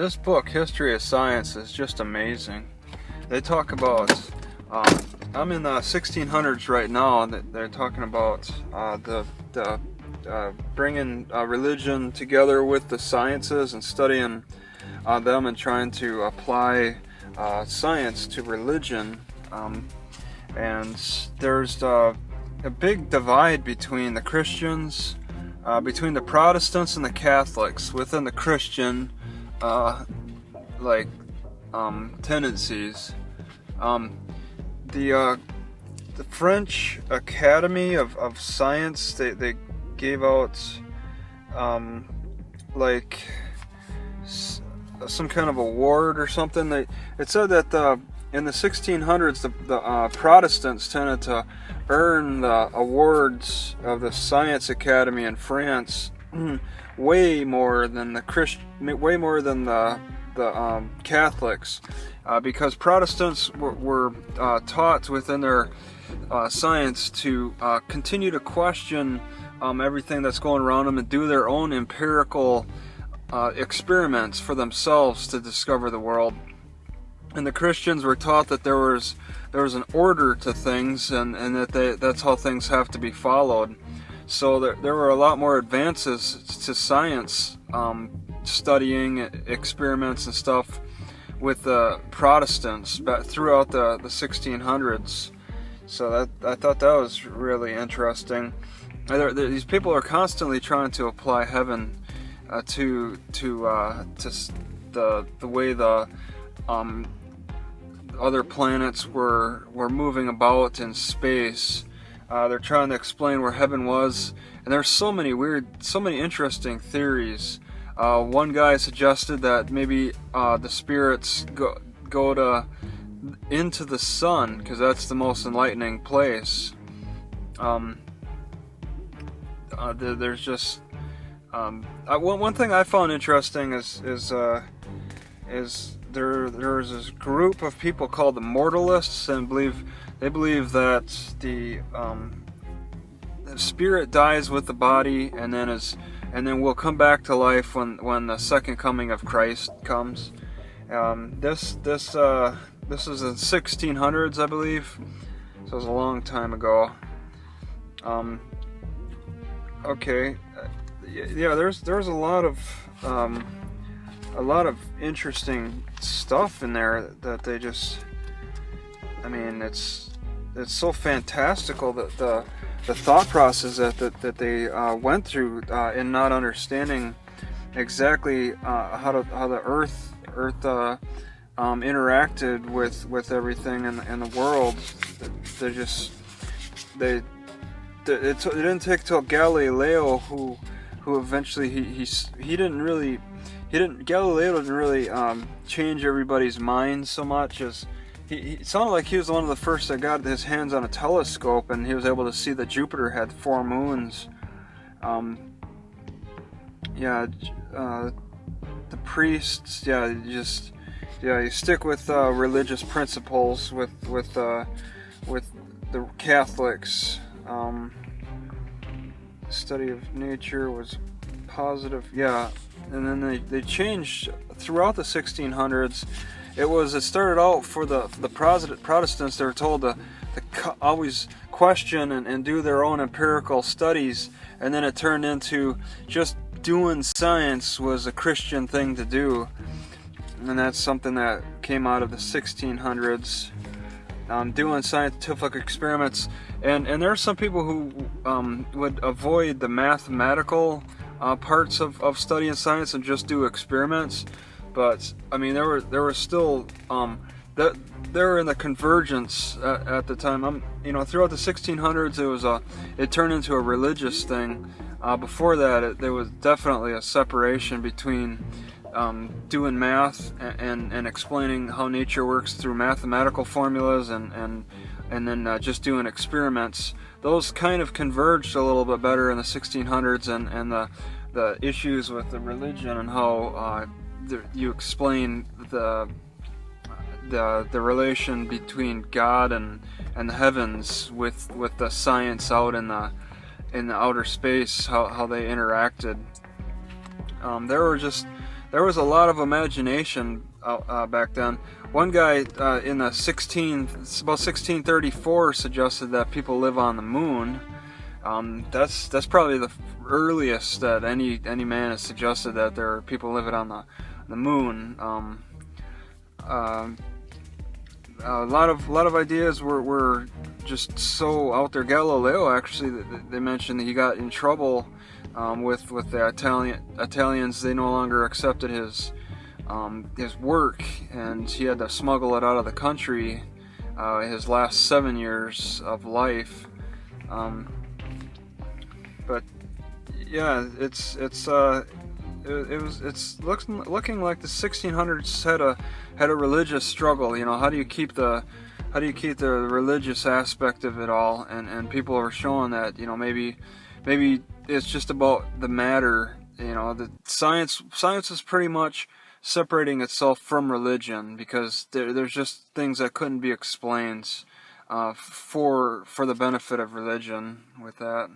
This book, History of Science, is just amazing. They talk about, I'm in the 1600s right now, and they're talking about bringing religion together with the sciences and studying them and trying to apply science to religion. And there's a big divide between the Christians, between the Protestants and the Catholics within the Christian tendencies. The French Academy of Science, they gave out some kind of award or something. It said that in the 1600s the Protestants tended to earn the awards of the Science Academy in France way more than the Catholics, because Protestants were taught within their science to continue to question everything that's going around them and do their own empirical experiments for themselves to discover the world. And the Christians were taught that there was an order to things, and that that's how things have to be followed. So there were a lot more advances to science, studying experiments and stuff with the Protestants throughout the 1600s. So I thought that was really interesting. These people are constantly trying to apply heaven to the way the other planets were moving about in space. They're trying to explain where heaven was, and there's so many interesting theories. One guy suggested that maybe the spirits go into the sun because that's the most enlightening place. There's just one thing I found interesting is there's this group of people called the mortalists, and they believe that the spirit dies with the body and then will come back to life when the second coming of Christ comes. This is in 1600s, I believe, so it was a long time ago. Okay, yeah, there's a lot of interesting stuff in there that they just, I mean, it's so fantastical that the thought process that they went through in not understanding exactly how the earth interacted with everything in the world. It didn't take till Galileo who eventually Galileo didn't really change everybody's minds so much as it sounded like he was one of the first that got his hands on a telescope, and he was able to see that Jupiter had 4 moons. The priests, you stick with religious principles with the Catholics. Study of nature was positive, and then they changed throughout the 1600s. It started out for the Protestants. They were told to always question and do their own empirical studies, and then it turned into just doing science was a Christian thing to do, and that's something that came out of the 1600s. Doing scientific experiments, and there are some people who would avoid the mathematical parts of studying science and just do experiments. But I mean, there were still they were in the convergence at the time. Throughout the 1600s, it turned into a religious thing. Before that, there was definitely a separation between doing math and explaining how nature works through mathematical formulas and then just doing experiments. Those kind of converged a little bit better in the 1600s, and the issues with the religion and how you explain the relation between God and the heavens with the science out in the outer space, how they interacted. there was a lot of imagination back then. One guy in the about 1634 suggested that people live on the moon. That's probably the earliest that any man has suggested that there are people living on the moon. A lot of ideas were just so out there. Galileo, actually, they mentioned that he got in trouble with the Italians. They no longer accepted his work, and he had to smuggle it out of the country his last 7 years of life. But yeah, it's looking like the 1600s had a religious struggle. You know, how do you keep the religious aspect of it all? And people are showing that, you know, maybe it's just about the matter. You know, the science is pretty much separating itself from religion, because there's just things that couldn't be explained for the benefit of religion with that.